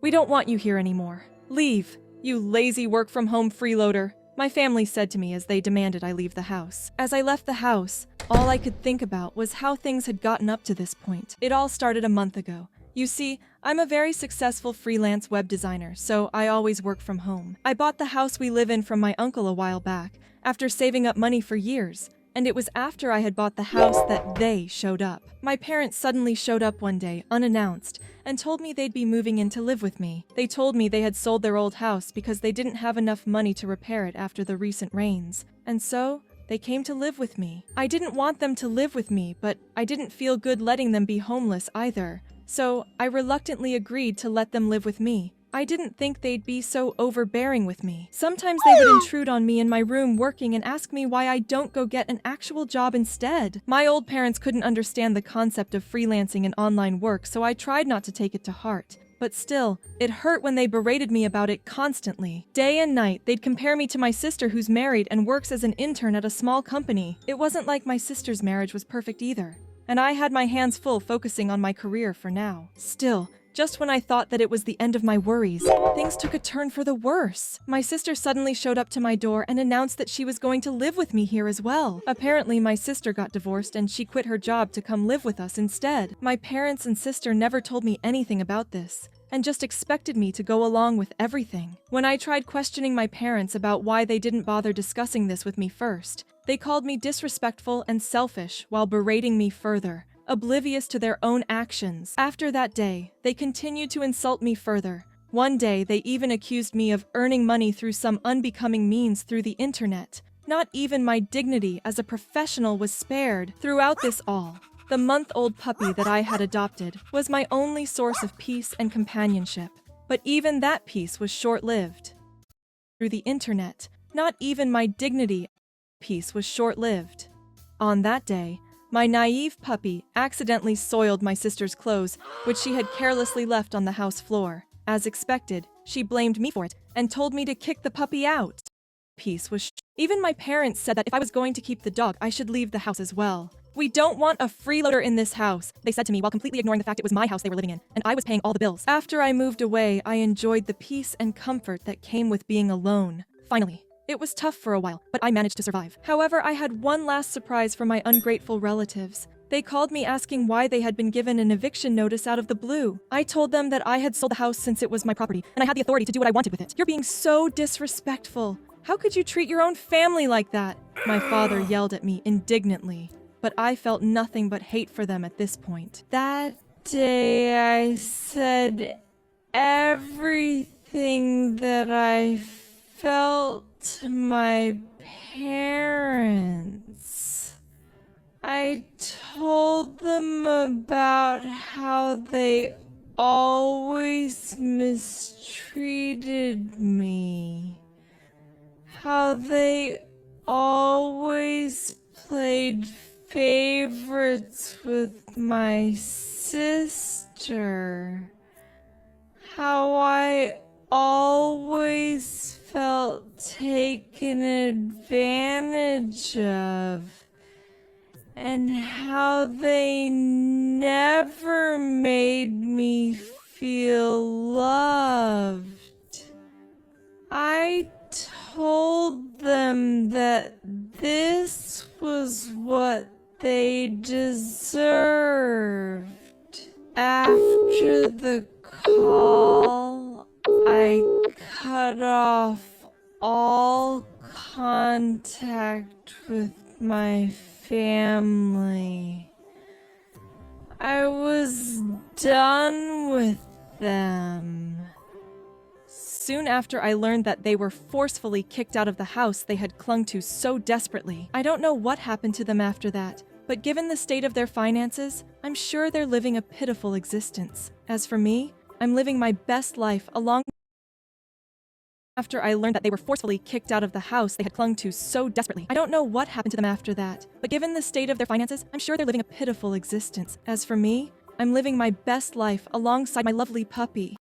We don't want you here anymore. Leave, you lazy work-from-home freeloader, my family said to me as they demanded I leave the house. As I left the house, all I could think about was how things had gotten up to this point. It all started a month ago. You see, I'm a very successful freelance web designer, so I always work from home. I bought the house we live in from my uncle a while back, after saving up money for years, and it was after I had bought the house that they showed up. My parents suddenly showed up one day, unannounced, and told me they'd be moving in to live with me. They told me they had sold their old house because they didn't have enough money to repair it after the recent rains, and so they came to live with me. I didn't want them to live with me, but I didn't feel good letting them be homeless either, so I reluctantly agreed to let them live with me. I didn't think they'd be so overbearing with me. Sometimes they would intrude on me in my room working and ask me why I don't go get an actual job instead. My old parents couldn't understand the concept of freelancing and online work, so I tried not to take it to heart. But still, it hurt when they berated me about it constantly. Day and night, they'd compare me to my sister who's married and works as an intern at a small company. It wasn't like my sister's marriage was perfect either, and I had my hands full focusing on my career for now. Still, just when I thought that it was the end of my worries, things took a turn for the worse. My sister suddenly showed up to my door and announced that she was going to live with me here as well. Apparently, my sister got divorced and she quit her job to come live with us instead. My parents and sister never told me anything about this, and just expected me to go along with everything. When I tried questioning my parents about why they didn't bother discussing this with me first, they called me disrespectful and selfish while berating me further, oblivious to their own actions. After that day, they continued to insult me further. One day, they even accused me of earning money through some unbecoming means through the internet. Not even my dignity as a professional was spared. Throughout this all, the month-old puppy that I had adopted was my only source of peace and companionship. But even that peace was short-lived. Through the internet, not even my dignity peace was short-lived. On that day, my naive puppy accidentally soiled my sister's clothes, which she had carelessly left on the house floor. As expected, she blamed me for it and told me to kick the puppy out. Peace was Even my parents said that if I was going to keep the dog, I should leave the house as well. We don't want a freeloader in this house, they said to me while completely ignoring the fact it was my house they were living in, and I was paying all the bills. After I moved away, I enjoyed the peace and comfort that came with being alone. Finally. It was tough for a while, but I managed to survive. However, I had one last surprise from my ungrateful relatives. They called me asking why they had been given an eviction notice out of the blue. I told them that I had sold the house since it was my property, and I had the authority to do what I wanted with it. You're being so disrespectful. How could you treat your own family like that? My father yelled at me indignantly, but I felt nothing but hate for them at this point. That day I said everything that I felt to my parents. I told them about how they always mistreated me, how they always played favorites with my sister, how I always felt taken advantage of, and how they never made me feel loved. I told them that this was what they deserved. After the call, I cut off all contact with my family. I was done with them. Soon after I learned that they were forcefully kicked out of the house they had clung to so desperately. I don't know what happened to them after that, but given the state of their finances, I'm sure they're living a pitiful existence. As for me, I'm living my best life along. After I learned that they were forcefully kicked out of the house they had clung to so desperately. I don't know what happened to them after that, but given the state of their finances, I'm sure they're living a pitiful existence. As for me, I'm living my best life alongside my lovely puppy.